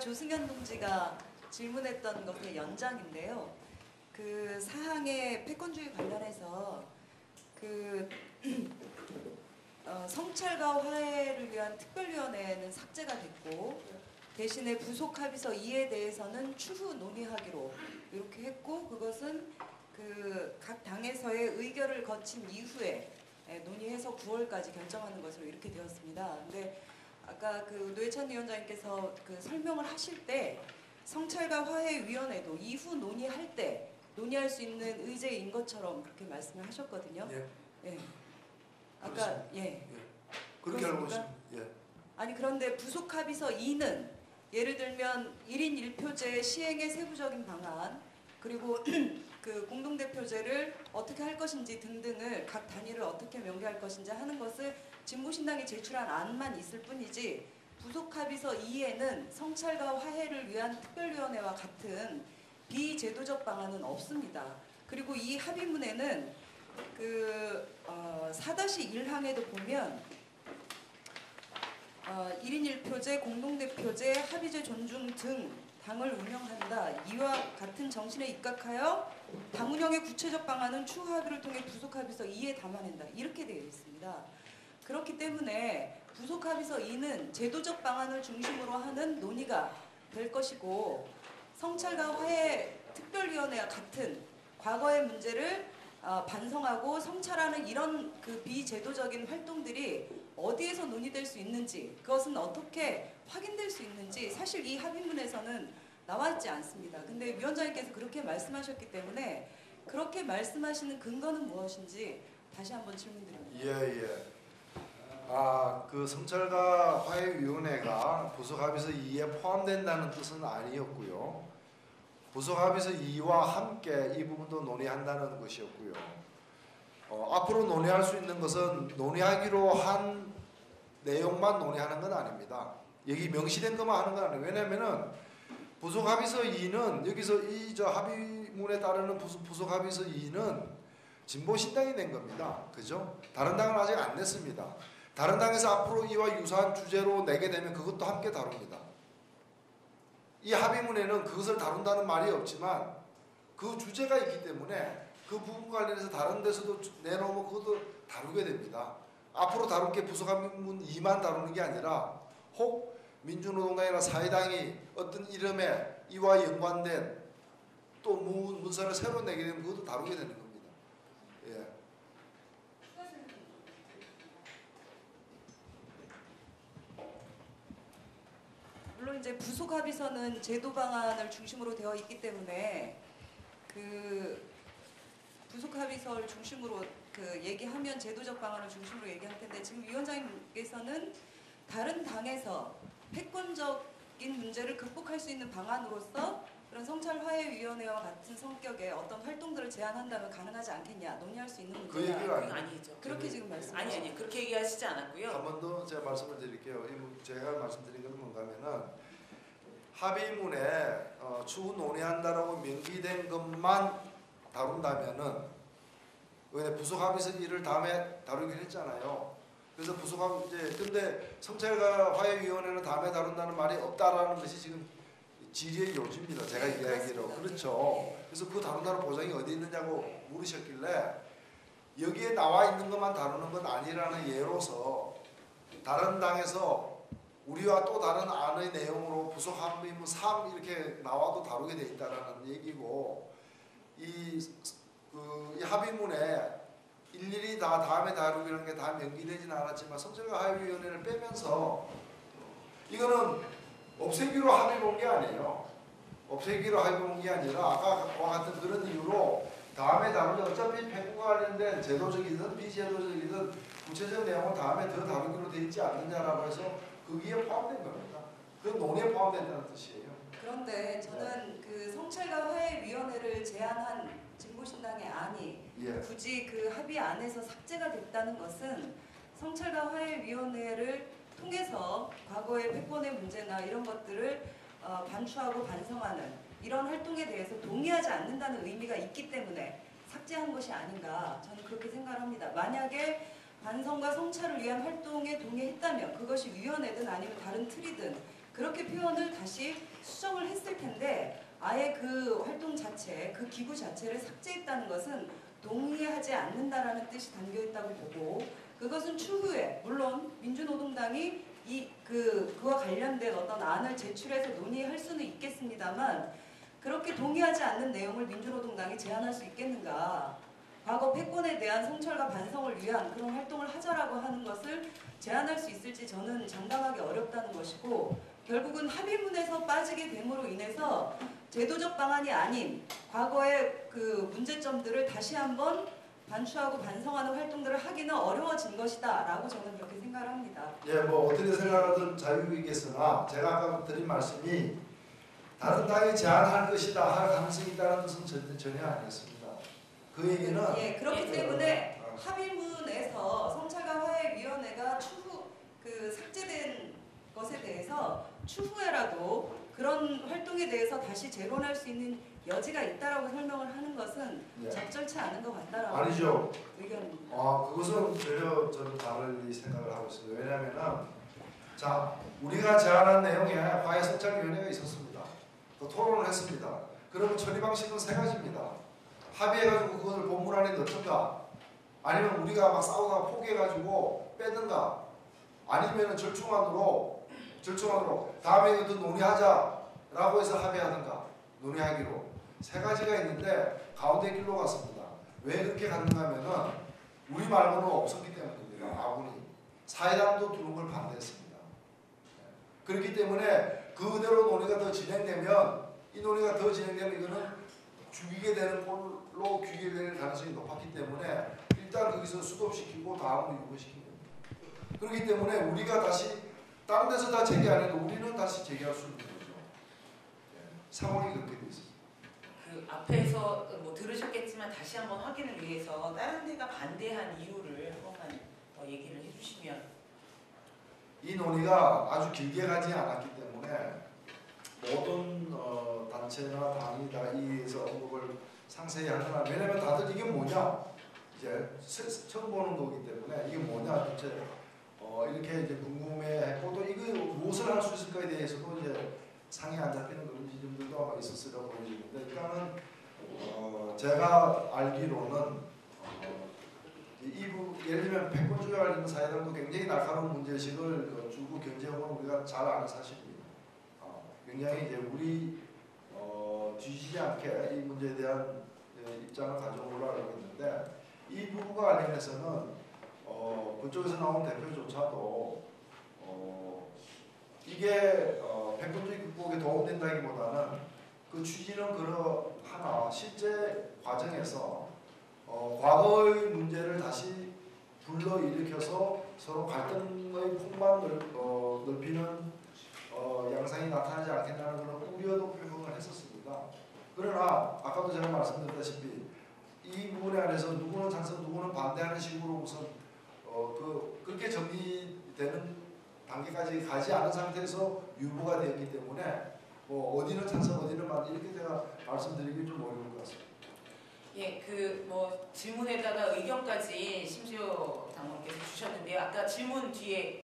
조승현 동지가 질문했던 것의 연장인데요. 그 사항의 패권주의 관련해서 그 성찰과 화해를 위한 특별위원회는 삭제가 됐고 대신에 부속합의서 2에 대해서는 추후 논의하기로 이렇게 했고, 그것은 그 각 당에서의 의결을 거친 이후에 논의해서 9월까지 결정하는 것으로 이렇게 되었습니다. 근데 아까 그 노회찬 위원장님께서 그 설명을 하실 때 성찰과 화해위원회도 이후 논의할 때 논의할 수 있는 의제인 것처럼 그렇게 말씀을 하셨거든요. 예. 예. 아까 그렇습니다. 예. 예. 그렇게 알고 있습니다. 예. 아니 그런데 부속합의서 2는 예를 들면 1인 1표제 시행의 세부적인 방안, 그리고 그 공동대표제를 어떻게 할 것인지 등등을 각 단위를 어떻게 명개할 것인지 하는 것을 진보신당이 제출한 안만 있을 뿐이지, 부속합의서 2에는 성찰과 화해를 위한 특별위원회와 같은 비제도적 방안은 없습니다. 그리고 이 합의문에는 그 4-1항에도 보면 1인 1표제, 공동대표제, 합의제 존중 등 당을 운영한다. 이와 같은 정신에 입각하여 당 운영의 구체적 방안은 추후 합의를 통해 부속합의서 2에 담아낸다. 이렇게 되어 있습니다. 그렇기 때문에 부속합의서 2는 제도적 방안을 중심으로 하는 논의가 될 것이고, 성찰과 화해 특별위원회와 같은 과거의 문제를 반성하고 성찰하는 이런 그 비제도적인 활동들이 어디에서 논의될 수 있는지, 그것은 어떻게 확인될 수 있는지 사실 이 합의문에서는 나와 있지 않습니다. 근데 위원장님께서 그렇게 말씀하셨기 때문에 그렇게 말씀하시는 근거는 무엇인지 다시 한번 질문드립니다. 예. 그 성찰과 화해위원회가 부속합의서 2에 포함된다는 뜻은 아니었고요. 부속합의서 2와 함께 이 부분도 논의한다는 것이었고요. 앞으로 논의할 수 있는 것은 논의하기로 한 내용만 논의하는 건 아닙니다. 여기 명시된 것만 하는 건 아니에요. 왜냐하면은 부속합의서 2는 여기서 이 합의문에 따르는 부속합의서 2는 진보신당이 낸 겁니다. 그죠? 다른 당은 아직 안 냈습니다. 다른 당에서 앞으로 이와 유사한 주제로 내게 되면 그것도 함께 다룹니다. 이 합의문에는 그것을 다룬다는 말이 없지만 그 주제가 있기 때문에 그 부분 관련해서 다른 데서도 내놓으면 그것도 다루게 됩니다. 앞으로 다룰 게 부속합의문 2만 다루는 게 아니라 혹 민주노동당이나 사회당이 어떤 이름에 이와 연관된 또 문서를 새로 내게 되면 그것도 다루게 되는 겁니다. 예. 물론 이제 부속합의서는 제도 방안을 중심으로 되어 있기 때문에 그 부속합의서를 중심으로 그 얘기하면 제도적 방안을 중심으로 얘기할 텐데, 지금 위원장님께서는 다른 당에서 패권적인 문제를 극복할 수 있는 방안으로서 그런 성찰화해위원회와 같은 성격의 어떤 활동들을 제안한다면 가능하지 않겠냐, 논의할 수 있는 문제가 그 얘기가 아니죠. 그렇게 지금 말씀하시죠. 아니 그렇게 얘기하시지 않았고요. 한 번 더 제가 말씀을 드릴게요. 제가 말씀드린 건 뭔가 하면은 합의문에 추후 논의한다라고 명기된 것만 다룬다면은, 왜 부속합의서 1을 다음에 다루기로 했잖아요. 그래서 부속합의제, 근데 성찰과 화해위원회는 다음에 다룬다는 말이 없다라는 것이 지금 질의의 요지입니다. 제가 이야기로. 그렇죠. 그래서 그 다룬다는 보장이 어디 있느냐고 물으셨길래 여기에 나와 있는 것만 다루는 건 아니라는 예로서 다른 당에서 우리와 또 다른 안의 내용으로 부속합의문 3 이렇게 나와도 다루게 돼 있다라는 얘기고, 이 합의문에 일일이 다 다음에 다루기라는 게 다 명기되지는 않았지만 성찰과 화해위원회를 빼면서 이거는 없애기로 합의 본 게 아니에요. 없애기로 합의 본 게 아니라 아까와 같은 그런 이유로 다음에 다루면 어차피 패권과 관련된 제도적이든 비제도적이든 구체적 내용은 다음에 더 다루기로 돼 있지 않느냐라고 해서 거기에 포함된 겁니다. 그 논의에 포함된다는 뜻이에요. 그런데 저는 그 성찰과 화해위원회를 제안한 진보신당의 안이 굳이 그 합의 안에서 삭제가 됐다는 것은 성찰과 화해위원회를 통해서 과거의 패권의 문제나 이런 것들을 반추하고 반성하는 이런 활동에 대해서 동의하지 않는다는 의미가 있기 때문에 삭제한 것이 아닌가, 저는 그렇게 생각을 합니다. 만약에 반성과 성찰을 위한 활동에 동의했다면 그것이 위원회든 아니면 다른 틀이든 그렇게 표현을 다시 수정을 했을 텐데 아예 그 활동 자체, 그 기구 자체를 삭제했다는 것은 동의하지 않는다라는 뜻이 담겨 있다고 보고 그것은 추후에 물론 민주노동당이 그와 관련된 어떤 안을 제출해서 논의할 수는 있겠습니다만 그렇게 동의하지 않는 내용을 민주노동당이 제안할 수 있겠는가? 과거 패권에 대한 성찰과 반성을 위한 그런 활동을 하자라고 하는 것을 제안할 수 있을지 저는 장담하기 어렵다는 것이고 결국은 합의문에서 빠지게 됨으로 인해서 제도적 방안이 아닌 과거의 그 문제점들을 다시 한번 반추하고 반성하는 활동들을 하기는 어려워진 것이다 라고 저는 그렇게 생각을 합니다. 예, 뭐 어떻게 생각하든 자유이겠으나 제가 아까 드린 말씀이 다른 당이 제안할 것이다 할 가능성이 있다는 것은 전혀 아니었습니다. 그 얘기는 예, 그렇기 때문에 합의문에서 성찰과 화해위원회가 추후 그 삭제된 것에 대해서 추후에라도 그런 활동에 대해서 다시 재론할 수 있는 여지가 있다라고 설명을 하는 것은 예. 적절치 않은 것 같다라고 아니죠. 의견입니다. 그것은 전혀 저는 다른 생각을 하고 있습니다. 왜냐하면은 자 우리가 제안한 내용에 화해 성찰위원회가 있었습니다. 또 토론을 했습니다. 그러면 처리 방식은 세 가지입니다. 합의해가지고 그것을 본문 안에 넣든가 아니면 우리가 막 싸우다가 포기해가지고 빼든가 아니면은 절충안으로 다음에 이것도 논의하자라고 해서 합의하든가 논의하기로 세 가지가 있는데 가운데 길로 갔습니다. 왜 그렇게 갔는가 하면은 우리 말고는 없었기 때문입니다. 아군이 사회당도 두는 걸 반대했습니다. 그렇기 때문에 그대로 논의가 더 진행되면 이 논의가 더 진행되면 이거는 죽이게 되는 꼴로 귀게 될 가능성이 높았기 때문에 일단 거기서 수도시키고 다음으로 유보시키는 겁니다. 그렇기 때문에 우리가 다시 다른 데서 다 제기 안 해도 우리는 다시 제기할 수 있는 거죠. 상황이 그렇게 돼 있습니다. 그 앞에서 뭐 들으셨겠지만 다시 한번 확인을 위해서 다른 데가 반대한 이유를 한 번만 더 얘기를 해주시면. 이 논의가 아주 길게 가지 않았기 때문에 모든 단체나 당이 다 이에서 언급을 상세히 하거나 왜냐하면 다들 이게 뭐냐 이제 처음 보는 거기 때문에 이게 뭐냐 도대체 이렇게 이제 궁금해했고 또 이거 무엇을 할 수 있을까에 대해서도 이제 상이 안 잡히는 그런 지점들도 아마 있었으라고 보여지는데 일단은 제가 알기로는 예를 들면 패권주의에 관련 사회당도 굉장히 날카로운 문제의식을 주고 견제하고는 우리가 잘 아는 사실입니다. 굉장히 이제 우리 뒤지지 않게 이 문제에 대한 입장을 가져온 걸로 알고 있는데 이 부분과 관련해서는 그쪽에서 나온 대표조차도 이게 패권주의 극복에 도움된다기보다는 그 취지는 그러하나 실제 과정에서 과거의 문제를 다시 불러일으켜서 서로 갈등의 폭만 넓히는 양상이 나타나지 않겠다는 그런 우려도 표명을 했었습니다. 그러나 아까도 제가 말씀드렸다시피 이 부분에 한해서 누구는 찬성 누구는 반대하는 식으로 우선 그렇게 정리되는 단계까지 가지 않은 상태에서 유보가 되었기 때문에 뭐 어디는 찬성 어디는 반대 이렇게 제가 말씀드리기 좀 어려울 것 같습니다. 예, 그 뭐 질문에다가 의견까지 심지어 당원께서 주셨는데요. 아까 질문 뒤에